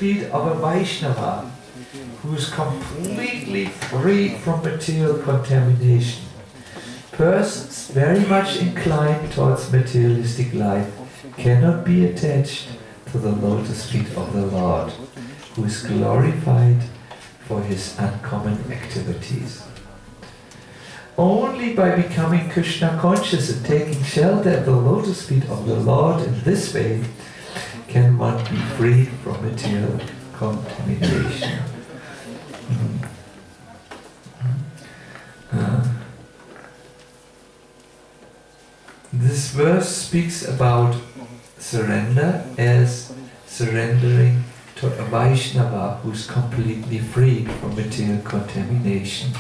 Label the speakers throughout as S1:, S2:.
S1: feet of a Vaishnava who is completely free from material contamination. Persons very much inclined towards materialistic life cannot be attached to the lotus feet of the Lord, who is glorified for his uncommon activities. Only by becoming Krishna conscious and taking shelter at the lotus feet of the Lord in this way can one be freed from material contamination. This verse speaks about surrender as surrendering to a Vaishnava who is completely free from material contamination.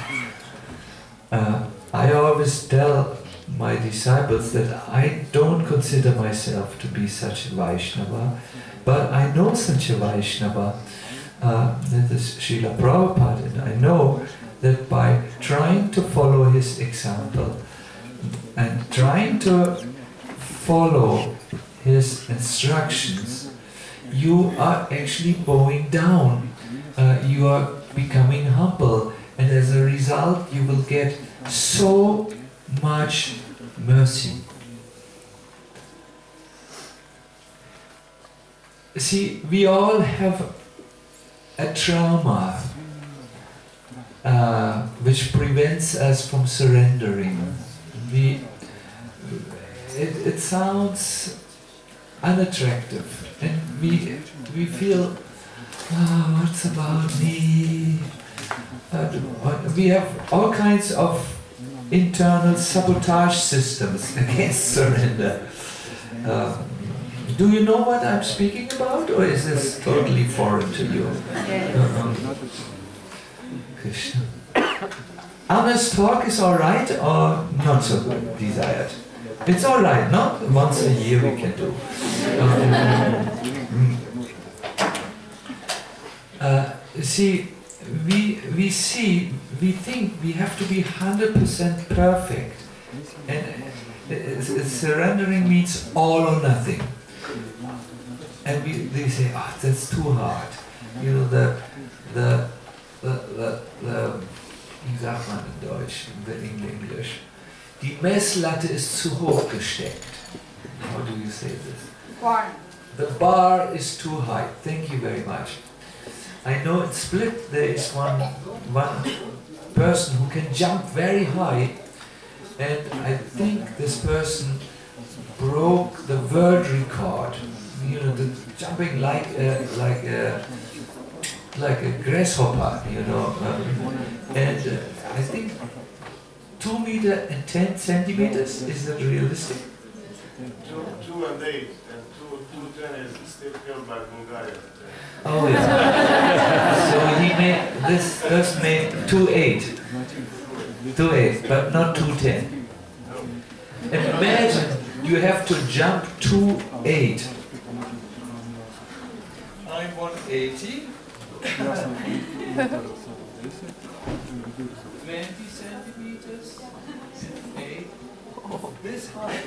S1: I always tell my disciples that I don't consider myself to be such a Vaishnava, but I know such a Vaishnava, that is Srila Prabhupada, and I know that by trying to follow his example and trying to follow his instructions, you are actually bowing down, you are becoming humble, and as a result you will get so much mercy. See, we all have a trauma which prevents us from surrendering. It sounds unattractive, and we feel, oh, what's about me? We have all kinds of internal sabotage systems against surrender. Do you know what I'm speaking about, or is this totally foreign to you? Krishna. Honest talk is alright or not so desired? It's alright, no? Once a year we can do. See, we think we have to be 100% perfect, and surrendering means all or nothing. And they say, oh, that's too hard. You know, wie sagt man in Deutsch, in English? Die Messlatte ist zu hoch gesteckt. How do you say this?
S2: Bar.
S1: The bar is too high. Thank you very much. I know in Split there is one person who can jump very high, and I think this person broke the world record. You know, the jumping like a grasshopper, you know, and I think 2 meters and 10 centimeters, is that realistic?
S3: 2 and 8, and 210 is still held by Bulgaria.
S1: Oh yeah. So he made, this person made 2.8. 2.8, but not 2.10. Imagine you have to jump 2.8. I'm 180. 20 centimeters, 8, this high.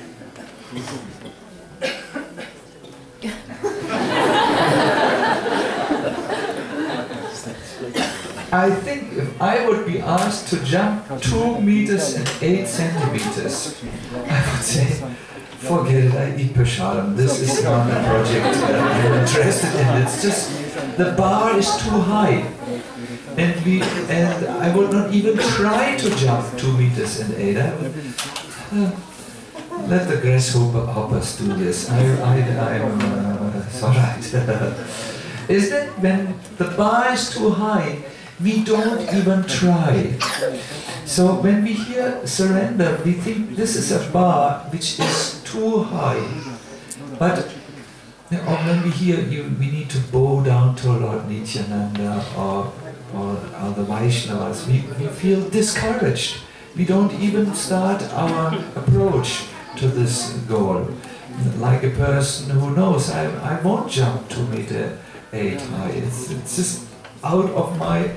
S1: I think if I would be asked to jump 2 meters and 8 centimeters, I would say, forget it, I eat prashadam. This is not a project I'm interested in. It's just, the bar is too high. And I would not even try to jump 2 meters and 8. I would, let the grasshoppers do this. It's alright. Is that when the bar is too high, we don't even try. So when we hear surrender, we think this is a bar which is too high. But or when we hear we need to bow down to Lord Nityananda or the Vaishnavas, we feel discouraged. We don't even start our approach to this goal. Like a person who knows, I won't jump 2 meters 8 high. It's just out of my...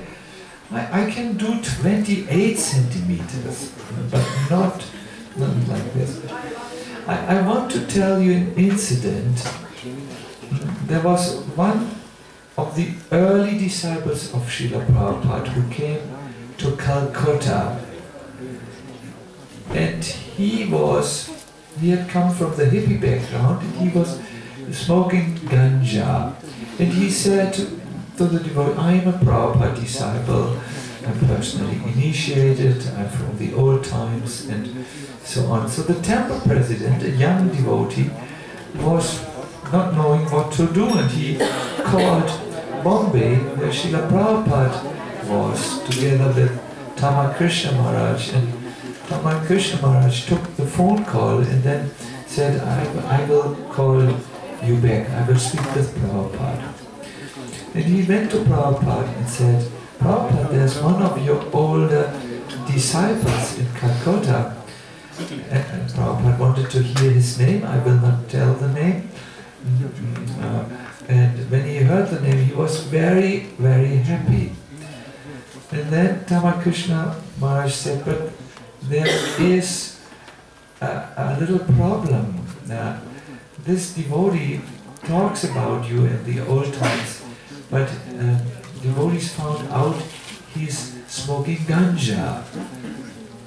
S1: I can do 28 centimeters, but not like this. I want to tell you an incident. There was one of the early disciples of Srila Prabhupada who came to Calcutta. And he had come from the hippie background, and he was smoking ganja. And he said to the devotee, I am a Prabhupada disciple, I'm personally initiated, I'm from the old times, and so on. So the temple president, a young devotee, was not knowing what to do, and he called Bombay, where Srila Prabhupada was, together with Tamakrishna Maharaj, and Tamakrishna Maharaj took the phone call and then said, I will call you back, I will speak with Prabhupada. And he went to Prabhupada and said, Prabhupada, there's one of your older disciples in Calcutta. And Prabhupada wanted to hear his name, I will not tell the name. And when he heard the name, he was very, very happy. And then Tamakrishna Maharaj said, but there is a little problem. This devotee talks about you in the old times, but devotees found out he's smoking ganja.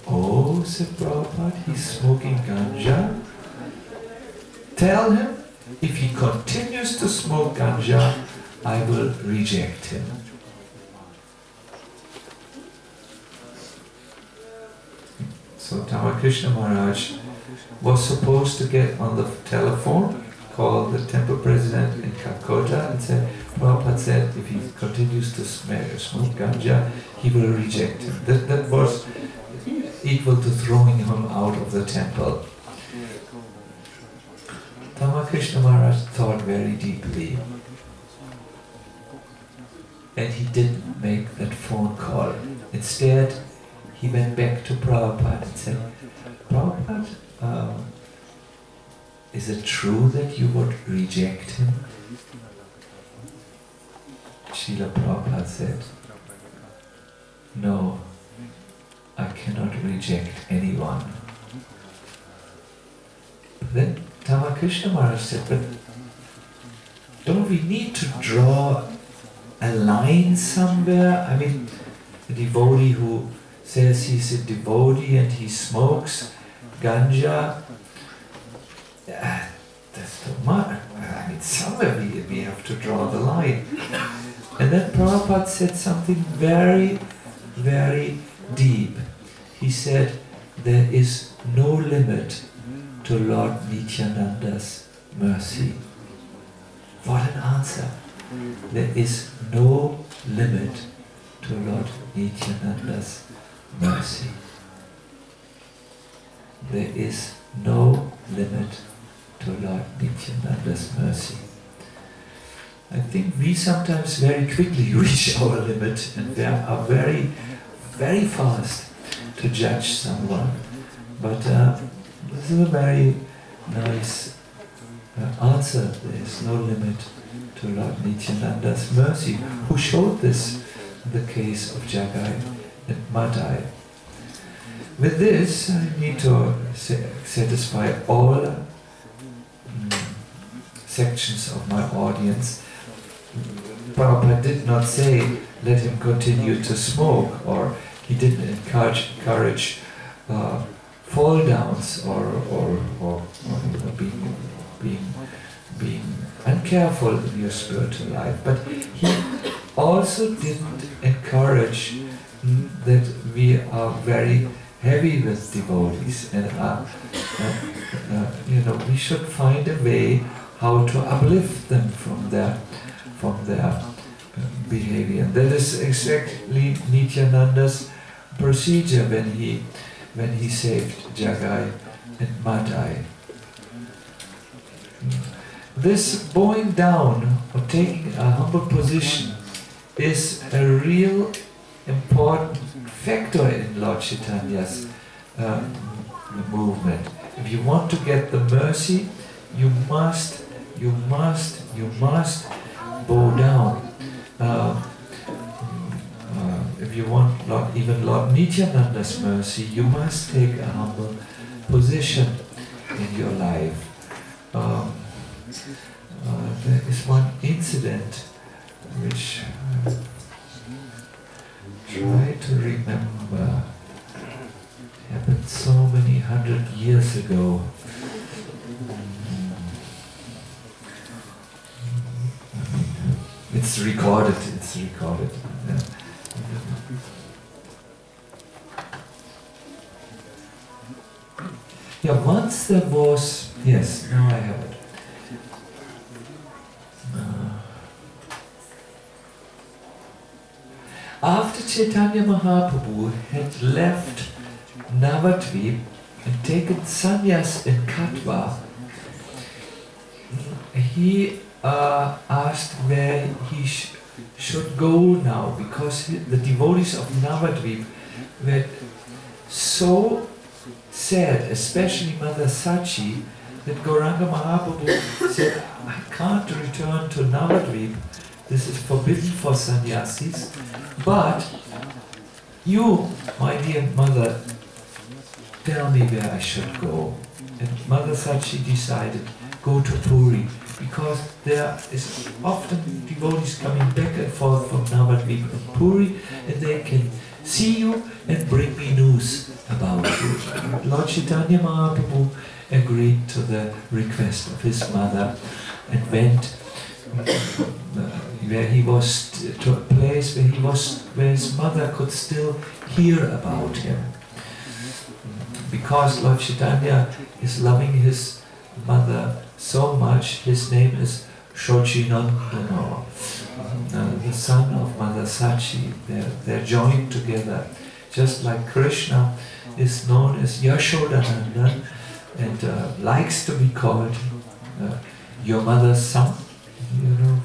S1: Oh, said Prabhupada, he's smoking ganja? Tell him, if he continues to smoke ganja, I will reject him. So Tamakrishna Maharaj was supposed to get on the telephone, call the temple president in Calcutta and said, Prabhupada said if he continues to smoke ganja, he will reject him. That was equal to throwing him out of the temple. Tamakrishna Maharaj thought very deeply, and he didn't make that phone call. Instead, he went back to Prabhupada and said, Prabhupada, is it true that you would reject him? Srila Prabhupada said, no, I cannot reject anyone. Then Tamakrishna Maharaj said, but don't we need to draw a line somewhere? I mean, a devotee who says he's a devotee and he smokes ganja, that's too much. I mean, somewhere we have to draw the line. And then Prabhupada said something very, very deep. He said, there is no limit to Lord Nityananda's mercy. What an answer! There is no limit to Lord Nityananda's mercy. There is no limit to Lord Nityananda's mercy. I think we sometimes very quickly reach our limit and we are very, very fast to judge someone. But this is a very nice answer. There is no limit to Lord Nityananda's mercy, who showed this in the case of Jagai and Madai. With this, I need to satisfy all sections of my audience. Prabhupada did not say, let him continue to smoke, or he didn't encourage fall downs or being uncareful in your spiritual life. But he also didn't encourage that we are very heavy with devotees, and we should find a way how to uplift them from their behavior. That is exactly Nityananda's procedure when he saved Jagai and Madai. This bowing down or taking a humble position is a real important factor in Lord Chaitanya's movement. If you want to get the mercy, you must bow down. If you want even Lord Nityananda's mercy, you must take a humble position in your life. There is one incident which I try to remember, happened so many 100 years ago. It's recorded, Yeah. Yeah, once there was, yes, now I have it. After Chaitanya Mahaprabhu had left Navadvip and taken sannyas in Katwa, he asked where he should go now, because the devotees of Navadvip were so sad, especially Mother Sachi, that Gauranga Mahaprabhu said, I can't return to Navadvip, this is forbidden for sannyasis, but you, my dear mother, tell me where I should go. And Mother Sachi decided, go to Puri, because there is often devotees coming back and forth from Navadvip and Puri, and they can see you and bring me news about you. Lord Chaitanya Mahaprabhu agreed to the request of his mother and went where he was, to a place where his mother could still hear about him. Because Lord Chaitanya is loving his mother so much, his name is Shochinandana, the son of Mother Sachi. They're joined together, just like Krishna is known as Yashodanandan and likes to be called your mother's son. You know,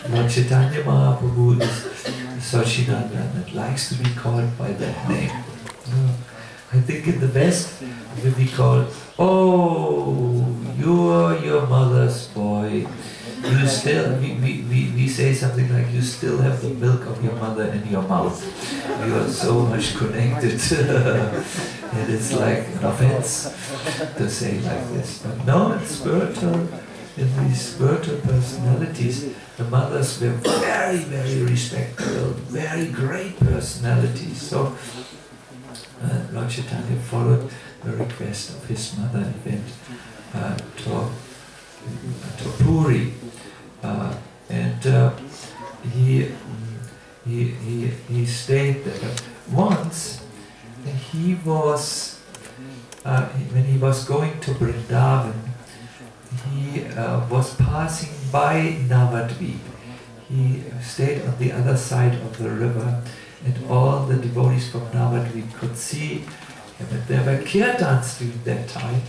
S1: Lord Chaitanya Mahaprabhu is Shochinandan and likes to be called by that name. I think in the West we be called, oh, you're your mother's boy. You still, we say something like, you still have the milk of your mother in your mouth. You are so much connected. And it's like an offense to say like this. But no, it's spiritual. In these spiritual personalities, the mothers were very, very respectable, very great personalities. So Lord Chaitanya followed the request of his mother and went to Puri, and he stayed there. Once, he was when he was going to Vrindavan, he was passing by Navadvip. He stayed on the other side of the river, and all the devotees from Navadvip could see him. And there were kirtans during that time,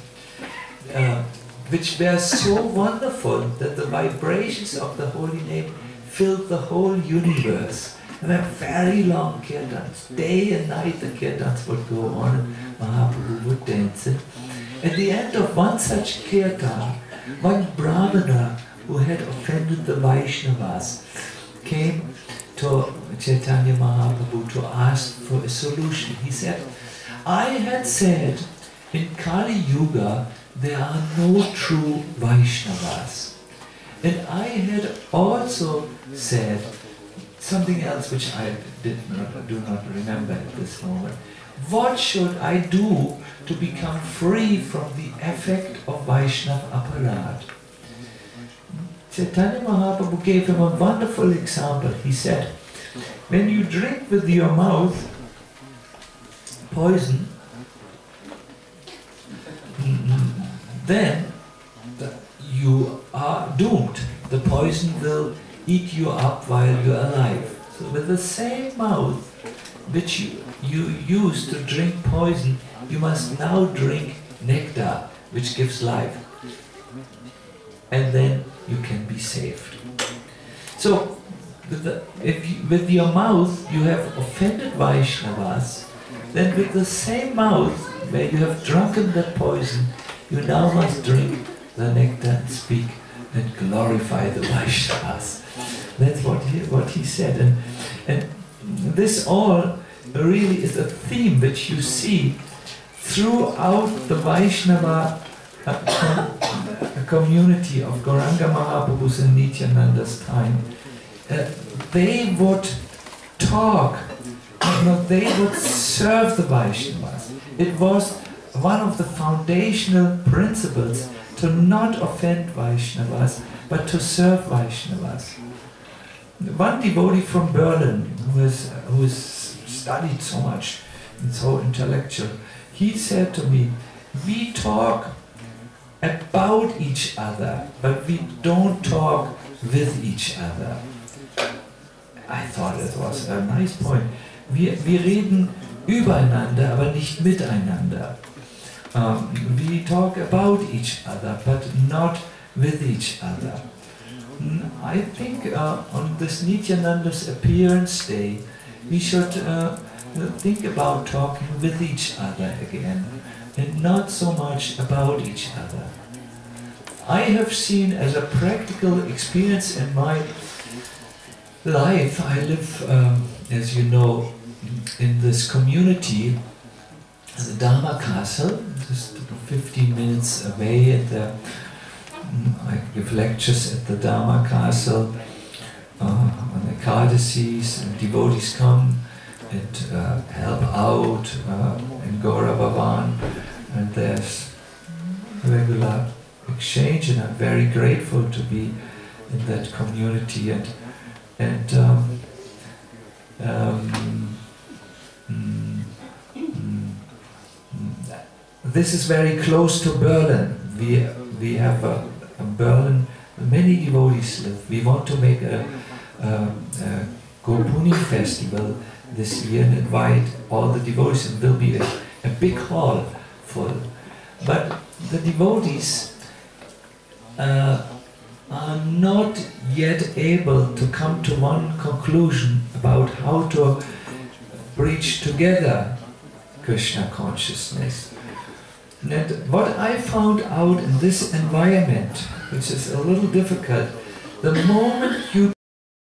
S1: which were so wonderful that the vibrations of the holy name filled the whole universe. And there were very long kirtans. Day and night the kirtans would go on and Mahaprabhu would dance. And at the end of one such kirtan, one brahmana who had offended the Vaishnavas came to Chaitanya Mahaprabhu to ask for a solution. He said, I had said in Kali Yuga there are no true Vaishnavas. And I had also said something else which I do not remember at this moment. What should I do to become free from the effect of Vaishnava aparad? Chaitanya Mahaprabhu gave him a wonderful example. He said, when you drink with your mouth poison, then you are doomed. The poison will eat you up while you are alive. So with the same mouth which you use to drink poison, you must now drink nectar, which gives life. And then you can be saved. So, with your mouth you have offended Vaishnavas, then with the same mouth where you have drunken that poison, you now must drink the nectar and speak and glorify the Vaishnavas. That's what he said. And this all really is a theme which you see throughout the Vaishnava community of Gauranga Mahaprabhu's and Nityananda's time. they would talk, no, they would serve the Vaishnavas. It was one of the foundational principles to not offend Vaishnavas, but to serve Vaishnavas. One devotee from Berlin, who has studied so much and so intellectual, he said to me, we talk about each other, but we don't talk with each other. I thought it was a nice point. Wir reden übereinander, aber nicht miteinander. We talk about each other, but not with each other. I think on this Nityananda's appearance day, we should think about talking with each other again, and not so much about each other. I have seen as a practical experience in my life, I live, as you know, in this community, the Dharma Castle, just 15 minutes away. I give lectures at the Dharma Castle on Ekadasis, and devotees come and help out in Gaura Bhavan, and there's regular exchange, and I'm very grateful to be in that community. This is very close to Berlin. We have Berlin, many devotees live. We want to make a Gopuni festival this year and invite all the devotees. It will be a big hall full. But the devotees are not yet able to come to one conclusion about how to preach together Krishna consciousness. And what I found out in this environment, which is a little difficult, the moment you